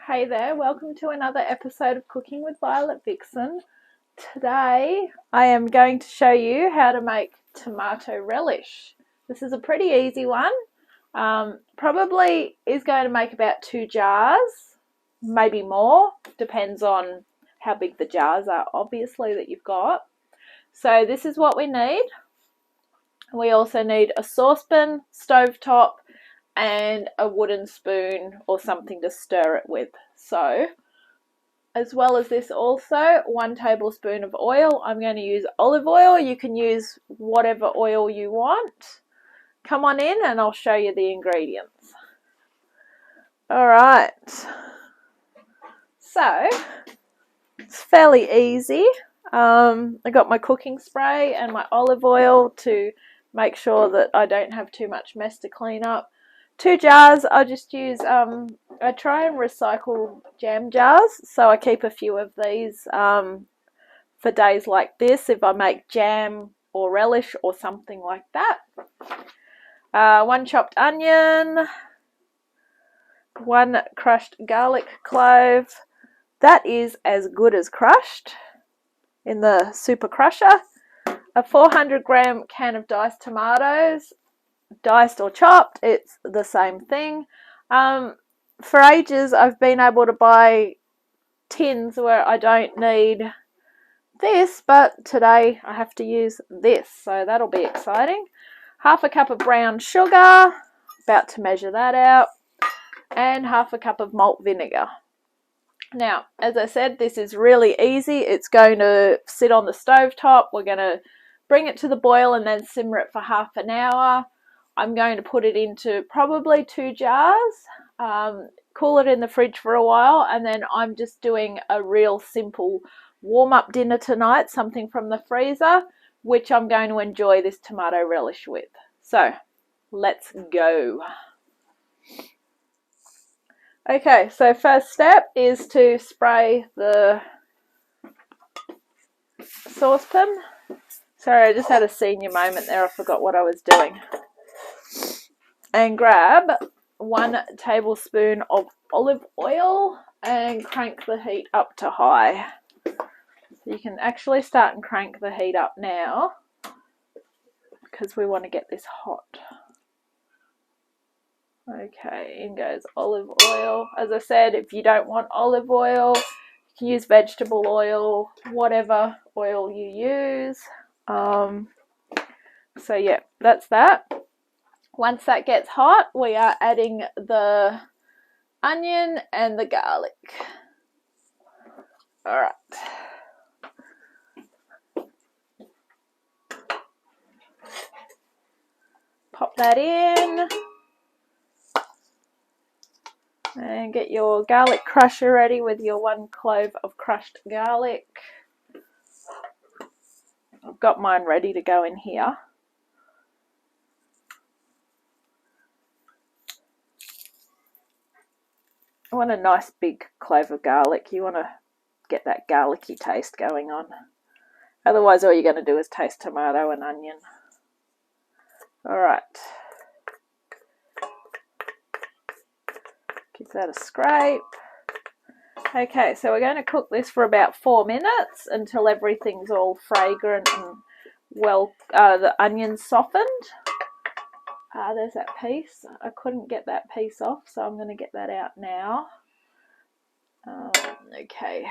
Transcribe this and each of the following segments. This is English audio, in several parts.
Hey there, welcome to another episode of Cooking with Violet Vixen. Today I am going to show you how to make tomato relish. This is a pretty easy one. Probably is going to make about 2 jars, maybe more, depends on how big the jars are obviously that you've got. So this is what we need. We also need a saucepan, stovetop, and a wooden spoon or something to stir it with. So as well as this, also 1 tablespoon of oil. I'm going to use olive oil. You can use whatever oil you want. Come on in and I'll show you the ingredients. Alright, so it's fairly easy. I got my cooking spray and my olive oil to make sure that I don't have too much mess to clean up. 2 jars, I just use, I try and recycle jam jars, so I keep a few of these for days like this if I make jam or relish or something like that. 1 chopped onion, 1 crushed garlic clove. That is as good as crushed in the super crusher. A 400-gram can of diced tomatoes. Diced or chopped, it's the same thing. For ages I've been able to buy tins where I don't need this, but today I have to use this, so that'll be exciting. 1/2 cup of brown sugar, about to measure that out, and 1/2 cup of malt vinegar. Now, as I said, this is really easy. It's going to sit on the stovetop. We're going to bring it to the boil and then simmer it for half an hour. I'm going to put it into probably 2 jars, cool it in the fridge for a while, and then I'm just doing a real simple warm-up dinner tonight, something from the freezer, which I'm going to enjoy this tomato relish with. So, let's go. Okay, so first step is to spray the saucepan. Sorry, I just had a senior moment there, I forgot what I was doing. And grab 1 tablespoon of olive oil and crank the heat up to high. You can actually start and crank the heat up now because we want to get this hot. Okay, in goes olive oil. As I said, if you don't want olive oil, you can use vegetable oil, whatever oil you use. So yeah, that's that. Once that gets hot, we are adding the onion and the garlic. Alright. Pop that in. And get your garlic crusher ready with your 1 clove of crushed garlic. I've got mine ready to go in here. I want a nice big clove of garlic. You want to get that garlicky taste going on. Otherwise all you're going to do is taste tomato and onion. Alright. Give that a scrape. Okay, so we're going to cook this for about 4 minutes until everything's all fragrant and well, the onion's softened. There's that piece. I couldn't get that piece off, so I'm going to get that out now. Okay.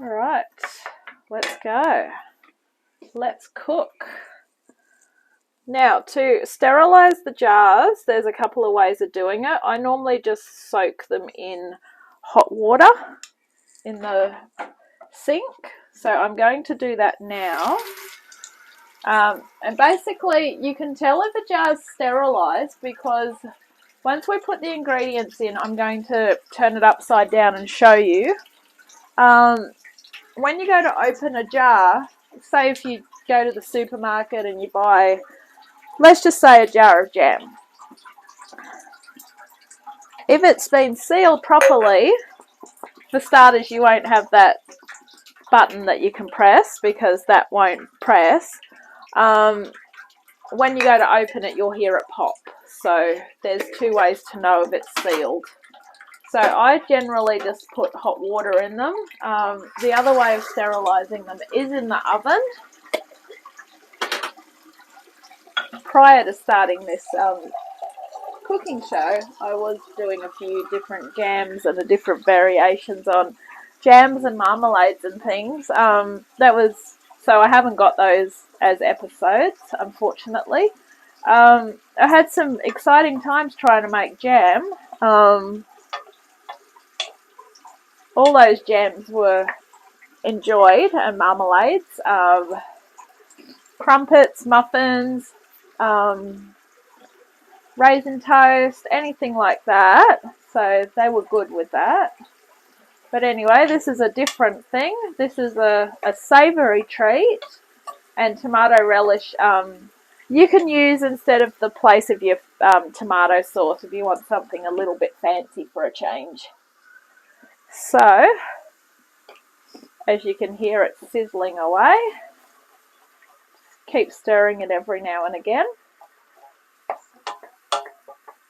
Alright, let's go. Let's cook. Now, to sterilize the jars, there's a couple of ways of doing it. I normally just soak them in hot water in the sink. So I'm going to do that now. And basically, you can tell if a jar's sterilized because once we put the ingredients in, I'm going to turn it upside down and show you. When you go to open a jar, say if you go to the supermarket and you buy, let's just say, a jar of jam. If it's been sealed properly, for starters, you won't have that button that you can press because that won't press. When you go to open it, you'll hear it pop. so there's two ways to know if it's sealed. So I generally just put hot water in them. The other way of sterilising them is in the oven. Prior to starting this cooking show, I was doing a few different jams and the different variations on jams and marmalades and things. So I haven't got those as episodes, unfortunately. I had some exciting times trying to make jam. All those jams were enjoyed, and marmalades, crumpets, muffins, raisin toast, anything like that. So they were good with that. But anyway, this is a different thing. This is a savoury treat, and tomato relish you can use instead of the place of your tomato sauce if you want something a little bit fancy for a change. So, as you can hear, it's sizzling away. Keep stirring it every now and again.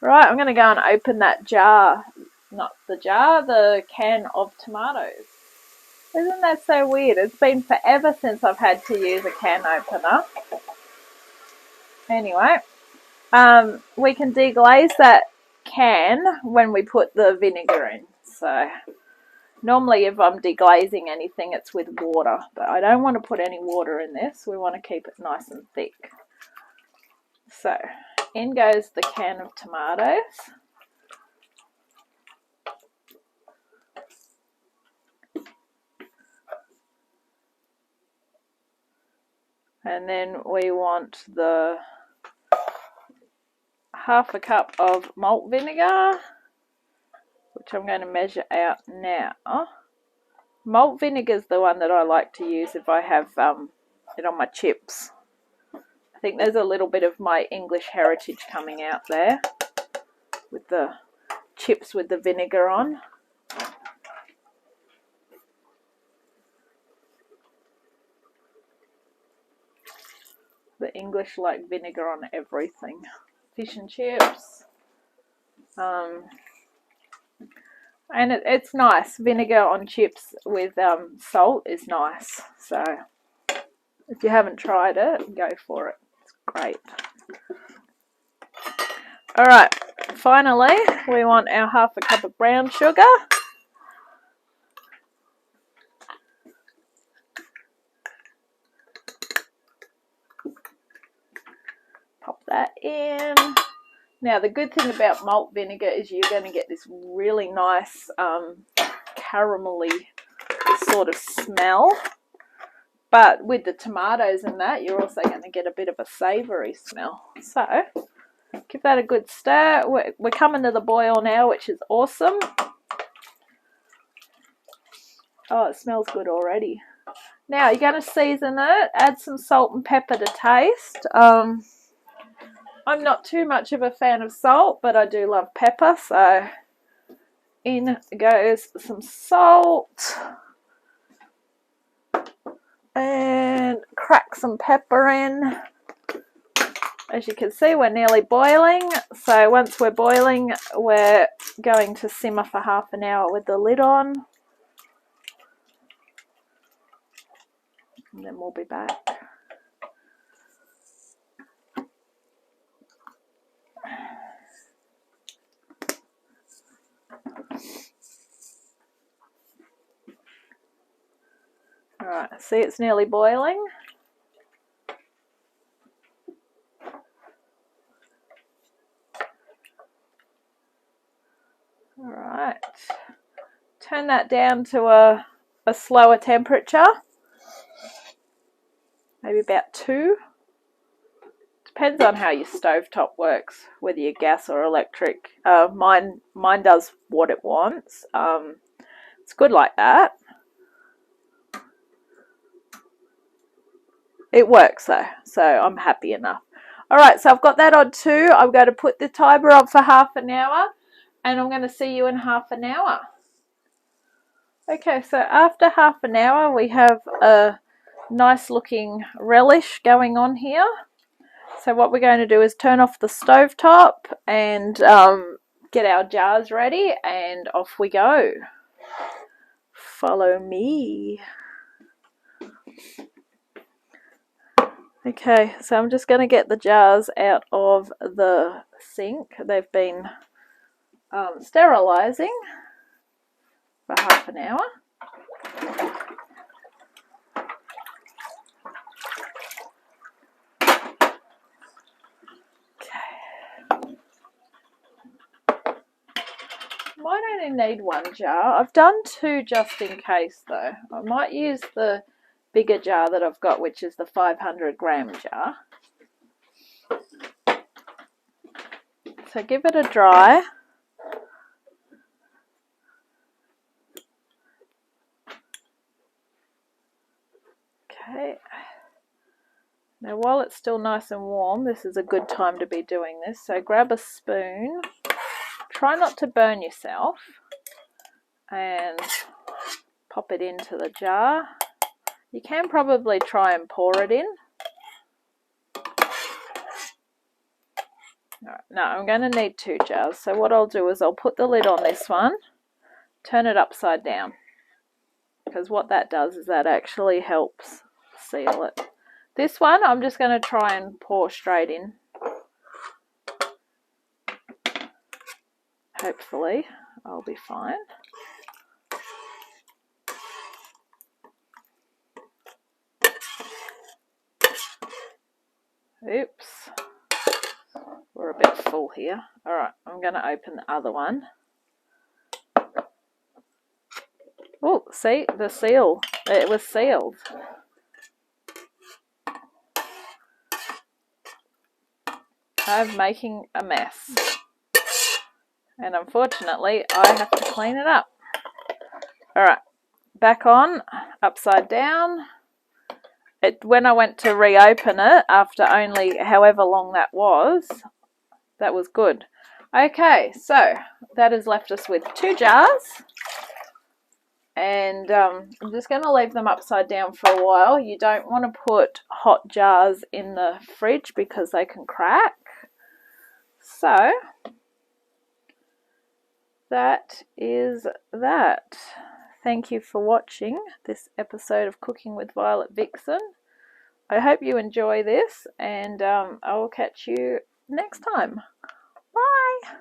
Right, I'm going to go and open that jar. Not the jar, the can of tomatoes. Isn't that so weird? It's been forever since I've had to use a can opener. Anyway, we can deglaze that can when we put the vinegar in. So normally if I'm deglazing anything, it's with water, but I don't want to put any water in this. We want to keep it nice and thick. So in goes the can of tomatoes. And then we want the half a cup of malt vinegar, which I'm going to measure out now. Malt vinegar is the one that I like to use if I have it on my chips. I think there's a little bit of my English heritage coming out there with the chips with the vinegar on. The English like vinegar on everything. Fish and chips. And it's nice. Vinegar on chips with salt is nice. So if you haven't tried it, go for it. It's great. Alright, finally we want our half a cup of brown sugar. Pop that in. Now the good thing about malt vinegar is you're going to get this really nice caramelly sort of smell. But with the tomatoes and that, you're also going to get a bit of a savoury smell. So give that a good stir. We're coming to the boil now, which is awesome. Oh, it smells good already. Now you're going to season it. Add some salt and pepper to taste. I'm not too much of a fan of salt, but I do love pepper, so in goes some salt. And crack some pepper in. As you can see, we're nearly boiling. So once we're boiling, we're going to simmer for half an hour with the lid on. And then we'll be back. Alright, see, it's nearly boiling. Alright, turn that down to a slower temperature, maybe about 2. Depends on how your stovetop works, whether you're gas or electric. Mine does what it wants. It's good like that. It works though, so I'm happy enough. Alright, so I've got that on 2. I'm going to put the timer on for half an hour, and I'm going to see you in half an hour. Okay, so after half an hour, we have a nice looking relish going on here. So what we're going to do is turn off the stovetop and get our jars ready, and off we go. Follow me. Okay, so I'm just going to get the jars out of the sink. They've been sterilising for half an hour. Might only need one jar. I've done two just in case though. I might use the bigger jar that I've got, which is the 500-gram jar. So give it a dry. Okay. Now while it's still nice and warm, this is a good time to be doing this. So grab a spoon. Try not to burn yourself, and pop it into the jar. You can probably try and pour it in. Alright, no, I'm going to need two jars. So what I'll do is I'll put the lid on this one, turn it upside down, because what that does is that actually helps seal it. This one I'm just going to try and pour straight in. Hopefully I'll be fine. Oops, we're a bit full here. Alright, I'm going to open the other one. Oh, see, the seal, it was sealed. I'm making a mess. And unfortunately, I have to clean it up. Alright, back on, upside down. When I went to reopen it, after only however long that was good. Okay, so that has left us with two jars. And I'm just going to leave them upside down for a while. You don't want to put hot jars in the fridge because they can crack. So that is that. Thank you for watching this episode of Cooking with Violet Vixen. I hope you enjoy this, and I will catch you next time. Bye!